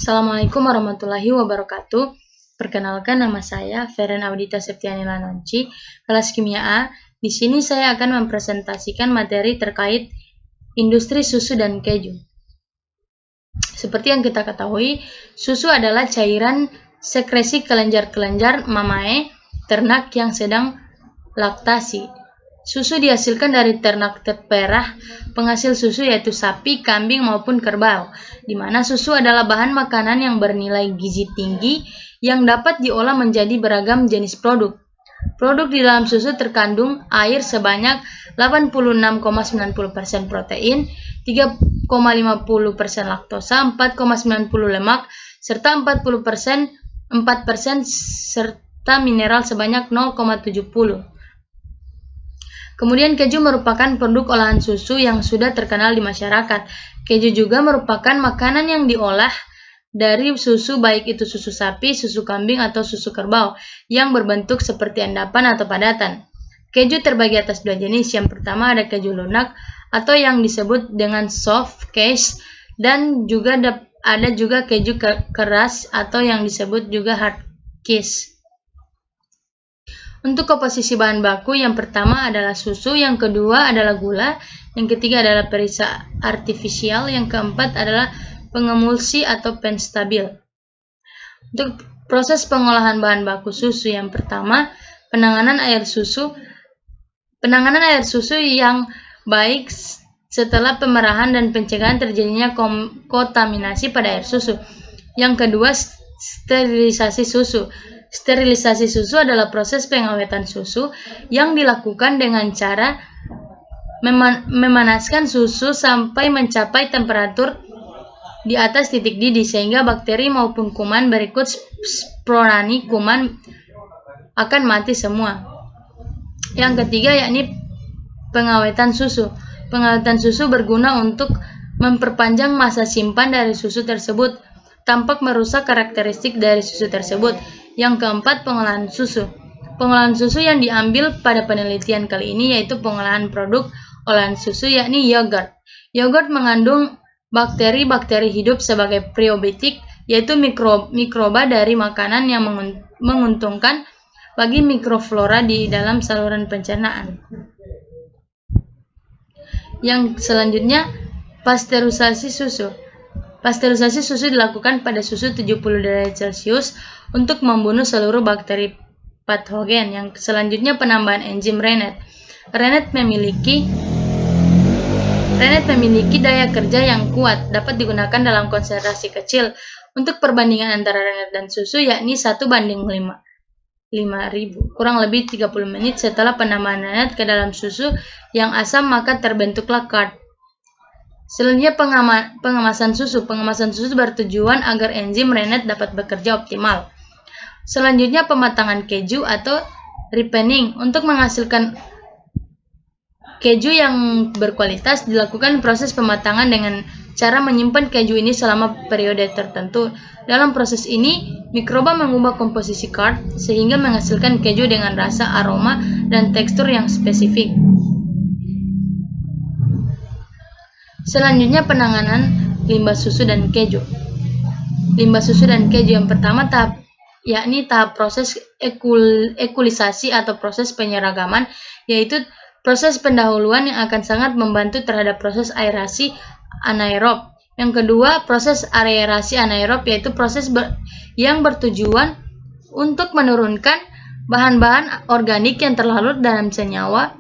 Assalamualaikum warahmatullahi wabarakatuh. Perkenalkan, nama saya Feren Audita Septiani Lanonci, kelas Kimia A. Di sini saya akan mempresentasikan materi terkait industri susu dan keju. Seperti yang kita ketahui, susu adalah cairan sekresi kelenjar-kelenjar mamae ternak yang sedang laktasi. Susu dihasilkan dari ternak terperah penghasil susu yaitu sapi, kambing, maupun kerbau, di mana susu adalah bahan makanan yang bernilai gizi tinggi yang dapat diolah menjadi beragam jenis produk. Produk di dalam susu terkandung air sebanyak 86,90% protein, 3,50% laktosa, 4,90% lemak, serta 4% serta mineral sebanyak 0,70%. Kemudian keju merupakan produk olahan susu yang sudah terkenal di masyarakat. Keju juga merupakan makanan yang diolah dari susu, baik itu susu sapi, susu kambing, atau susu kerbau, yang berbentuk seperti endapan atau padatan. Keju terbagi atas dua jenis. Yang pertama ada keju lunak atau yang disebut dengan soft cheese, dan juga ada juga keju keras atau yang disebut juga hard cheese. Untuk komposisi bahan baku, yang pertama adalah susu, yang kedua adalah gula, yang ketiga adalah perisa artifisial, yang keempat adalah pengemulsi atau penstabil. Untuk proses pengolahan bahan baku susu, yang pertama penanganan air susu yang baik setelah pemerahan dan pencegahan terjadinya kontaminasi pada air susu. Yang kedua, sterilisasi susu. Sterilisasi susu adalah proses pengawetan susu yang dilakukan dengan cara memanaskan susu sampai mencapai temperatur di atas titik didih sehingga bakteri maupun kuman berikut sporani kuman akan mati semua. Yang ketiga yakni pengawetan susu. Pengawetan susu berguna untuk memperpanjang masa simpan dari susu tersebut tanpa merusak karakteristik dari susu tersebut. Yang keempat, pengolahan susu. Pengolahan susu yang diambil pada penelitian kali ini yaitu pengolahan produk olahan susu yakni yogurt. Yogurt mengandung bakteri-bakteri hidup sebagai probiotik, yaitu mikroba dari makanan yang menguntungkan bagi mikroflora di dalam saluran pencernaan. Yang selanjutnya, pasteurisasi susu. Pasteurisasi susu dilakukan pada susu 70 derajat Celcius untuk membunuh seluruh bakteri patogen. Yang selanjutnya, penambahan enzim Rennet. Rennet memiliki daya kerja yang kuat, dapat digunakan dalam konsentrasi kecil. Untuk perbandingan antara Rennet dan susu yakni 1:5000, kurang lebih 30 menit setelah penambahan Rennet ke dalam susu yang asam, maka terbentuklah curd. Selanjutnya, pengemasan susu. Pengemasan susu bertujuan agar enzim Rennet dapat bekerja optimal. Selanjutnya, pematangan keju atau ripening. Untuk menghasilkan keju yang berkualitas, dilakukan proses pematangan dengan cara menyimpan keju ini selama periode tertentu. Dalam proses ini, mikroba mengubah komposisi curd sehingga menghasilkan keju dengan rasa, aroma, dan tekstur yang spesifik. Selanjutnya, penanganan limbah susu dan keju. Limbah susu dan keju, yang pertama tahap proses ekulisasi atau proses penyeragaman, yaitu proses pendahuluan yang akan sangat membantu terhadap proses aerasi anaerob. Yang kedua, proses aerasi anaerob, yaitu proses yang bertujuan untuk menurunkan bahan-bahan organik yang terlarut dalam senyawa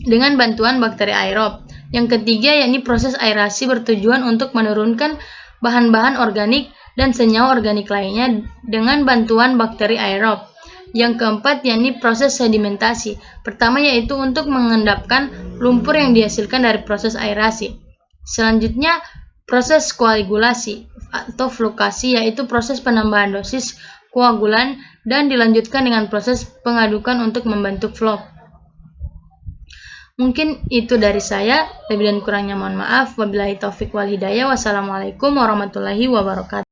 dengan bantuan bakteri aerob. Yang ketiga yakni proses aerasi bertujuan untuk menurunkan bahan-bahan organik dan senyawa organik lainnya dengan bantuan bakteri aerob. Yang keempat yakni proses sedimentasi. Pertama yaitu untuk mengendapkan lumpur yang dihasilkan dari proses aerasi. Selanjutnya, proses koagulasi atau flukasi, yaitu proses penambahan dosis koagulan dan dilanjutkan dengan proses pengadukan untuk membentuk flok. Mungkin itu dari saya, lebih dan kurangnya mohon maaf. Wabillahi taufik wal hidayah. Wassalamualaikum warahmatullahi wabarakatuh.